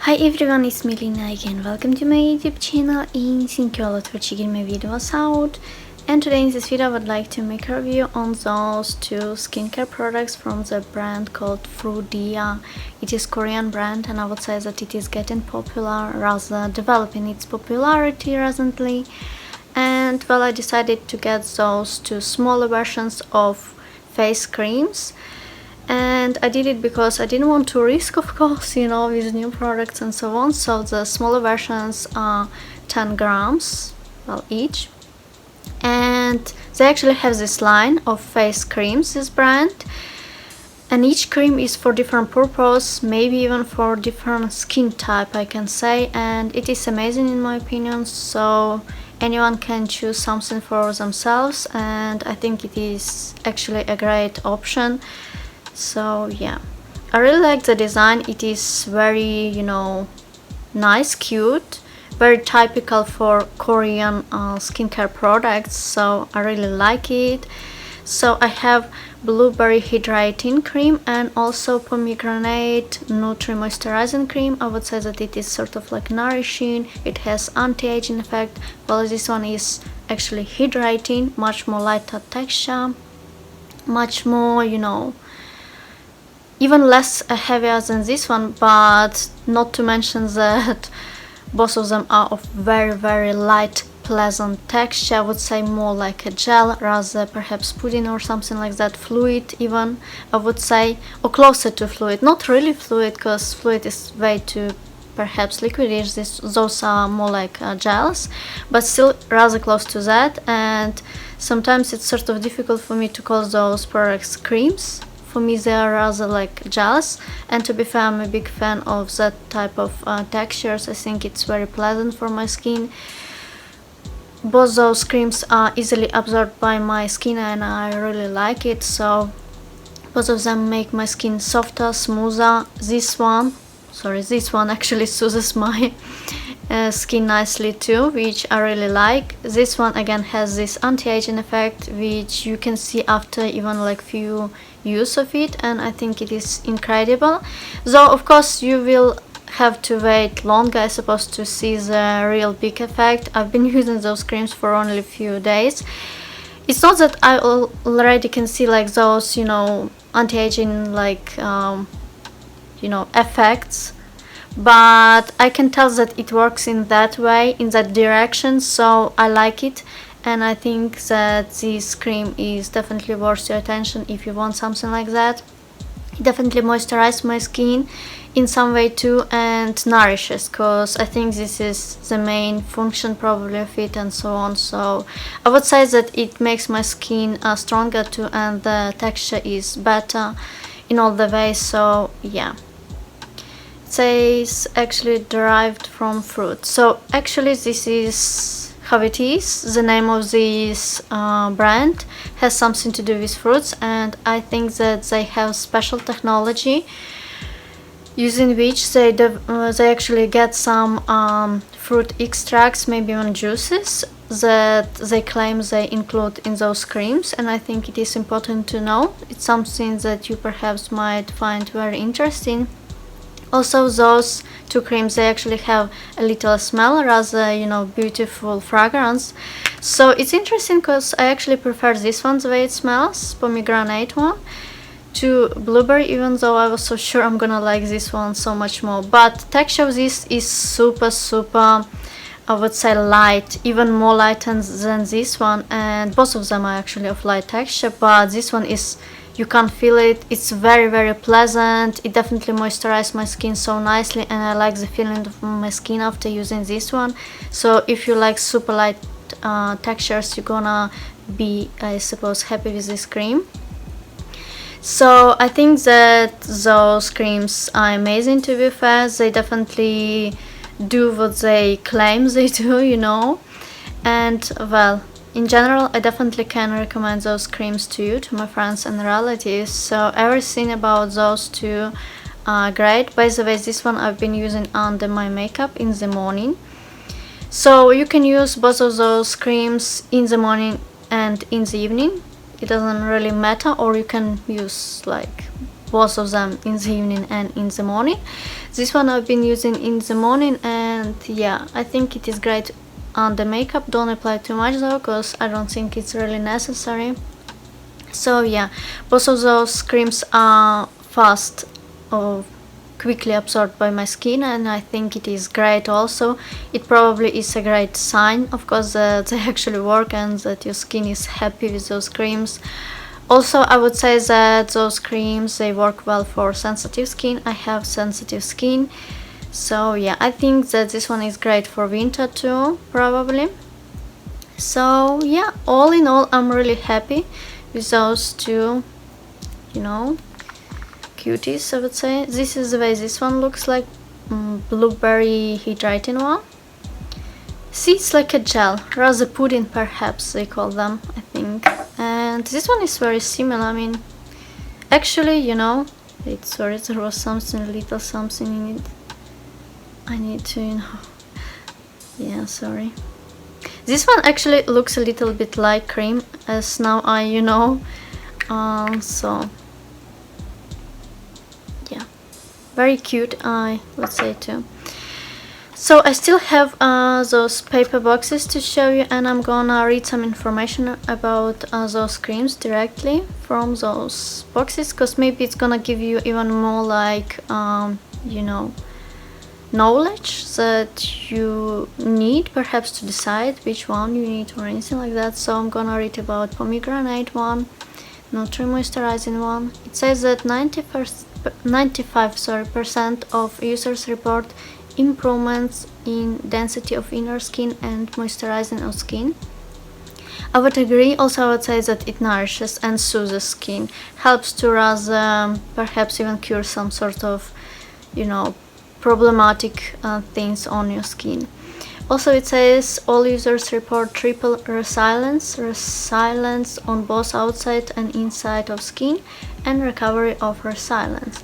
Hi everyone, it's Melina again. Welcome to my YouTube channel and thank you a lot for checking my videos out. And today in this video I would like to make a review on those two skincare products from the brand called Frudia. It is Korean brand and I would say that it is getting popular, rather developing its popularity recently. And well, I decided to get those two smaller versions of face creams. And I did it because I didn't want to risk, of course, with new products and so on. So the smaller versions are 10 grams, well, each. And they actually have this line of face creams, this brand. And each cream is for different purpose, maybe even for different skin type, I can say. And it is amazing in my opinion. So anyone can choose something for themselves. And I think it is actually a great option. So yeah, I really like the design. It is very, nice, cute, very typical for Korean skincare products, so I really like it. So I have blueberry hydrating cream and also pomegranate Nutri-Moisturizing cream. I would say that it is sort of like nourishing, it has anti-aging effect, while this one is actually hydrating, much more lighter texture, much more, even less heavier than this one, but not to mention that both of them are of very light, pleasant texture. I would say more like a gel, rather perhaps pudding or something like that, fluid even, I would say, or closer to fluid. Not really fluid, because fluid is way too perhaps liquidish. Those are more like gels, but still rather close to that. And sometimes it's sort of difficult for me to call those products creams. For me they are rather like gels, and to be fair, I'm a big fan of that type of textures. I think it's very pleasant for my skin. Both those creams are easily absorbed by my skin and I really like it, so both of them make my skin softer, smoother. This one actually soothes my skin nicely too, which I really like. This one again has this anti-aging effect, which you can see after even like few use of it, and I think it is incredible. Though of course you will have to wait longer, I suppose, to see the real big effect. I've been using those creams for only a few days. It's not that I already can see like those anti-aging like effects, but I can tell that it works in that way, in that direction, so I like it. And I think that this cream is definitely worth your attention if you want something like that. It definitely moisturizes my skin in some way too, and nourishes, because I think this is the main function probably of it and so on. So I would say that it makes my skin stronger too, and the texture is better in all the ways. So yeah, it says actually derived from fruit. So actually this is how it is. The name of this brand has something to do with fruits, and I think that they have special technology using which they actually get some fruit extracts, maybe even juices, that they claim they include in those creams. And I think it is important to know. It's something that you perhaps might find very interesting. Also, those two creams, they actually have a little smell, rather beautiful fragrance. So it's interesting because I actually prefer this one the way it smells, pomegranate one, to blueberry, even though I was so sure I'm gonna like this one so much more. But texture of this is super, I would say, light, even more light than this one, and both of them are actually of light texture, but this one is, you can't feel it. It's very pleasant. It definitely moisturizes my skin so nicely, and I like the feeling of my skin after using this one. So if you like super light textures, you're gonna be, I suppose, happy with this cream. So I think that those creams are amazing, to be fair. They definitely do what they claim they do, and well, in general, I definitely can recommend those creams to you, to my friends and relatives. So everything about those two are great. By the way, this one I've been using under my makeup in the morning. So you can use both of those creams in the morning and in the evening. it doesn't really matter, or you can use like both of them in the evening and in the morning. This one I've been using in the morning, and yeah, I think it is great on the makeup. Don't apply too much though, because I don't think it's really necessary. So yeah, both of those creams are fast or quickly absorbed by my skin, and I think it is great. Also, it probably is a great sign, of course, that they actually work and that your skin is happy with those creams. Also, I would say that those creams, they work well for sensitive skin. I have sensitive skin, so yeah, I think that this one is great for winter too, probably. So yeah, all in all, I'm really happy with those two, cuties, I would say. This is the way this one looks like, blueberry hydrating one. See, it's like a gel, rasa pudding perhaps they call them, I think. And this one is very similar. I mean, actually, wait, sorry, there was something, little something in it. I need to, yeah, sorry. This one actually looks a little bit like cream, as now I, so yeah, very cute, I would say too. So I still have those paper boxes to show you, and I'm gonna read some information about those creams directly from those boxes, because maybe it's gonna give you even more like knowledge that you need perhaps to decide which one you need or anything like that. So I'm gonna read about Pomegranate one, Nutri-Moisturizing one. It says that 95% of users report improvements in density of inner skin and moisturizing of skin. I would agree. Also, I would say that it nourishes and soothes skin, helps to rather perhaps even cure some sort of problematic things on your skin. Also, it says all users report triple resilience on both outside and inside of skin, and recovery of resilience.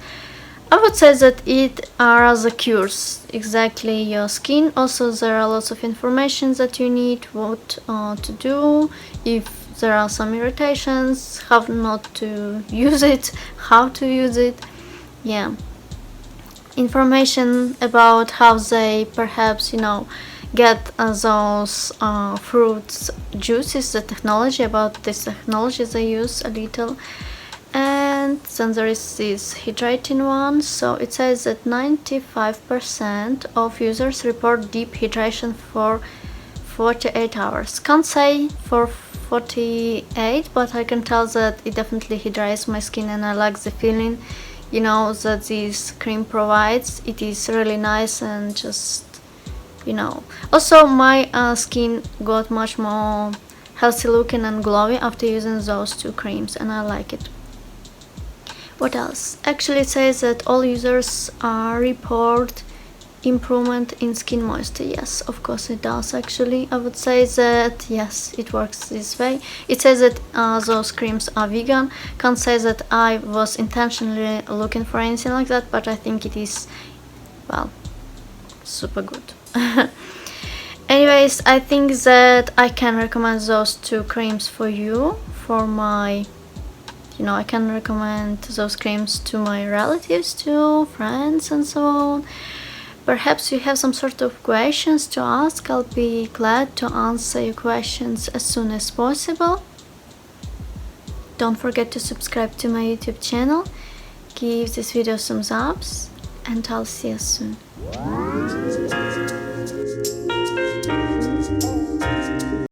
I would say that it rather cures exactly your skin. Also, there are lots of information that you need, what to do if there are some irritations, how not to use it, how to use it. Yeah, information about how they perhaps get those fruits juices, the technology, about this technology they use a little. And then there is this hydrating one. So it says that 95% of users report deep hydration for 48 hours. Can't say for 48, but I can tell that it definitely hydrates my skin, and I like the feeling that this cream provides. It is really nice, and just also my skin got much more healthy looking and glowy after using those two creams, and I like it. What else? Actually, it says that all users report improvement in skin moisture. Yes, of course it does. Actually, I would say that yes, it works this way. It says that those creams are vegan. Can't say that I was intentionally looking for anything like that, but I think it is, well, super good. Anyways, I think that I can recommend those two creams for you, for my I can recommend those creams to my relatives too, friends and so on. Perhaps you have some sort of questions to ask. I'll be glad to answer your questions as soon as possible. Don't forget to subscribe to my YouTube channel, give this video some thumbs, and I'll see you soon.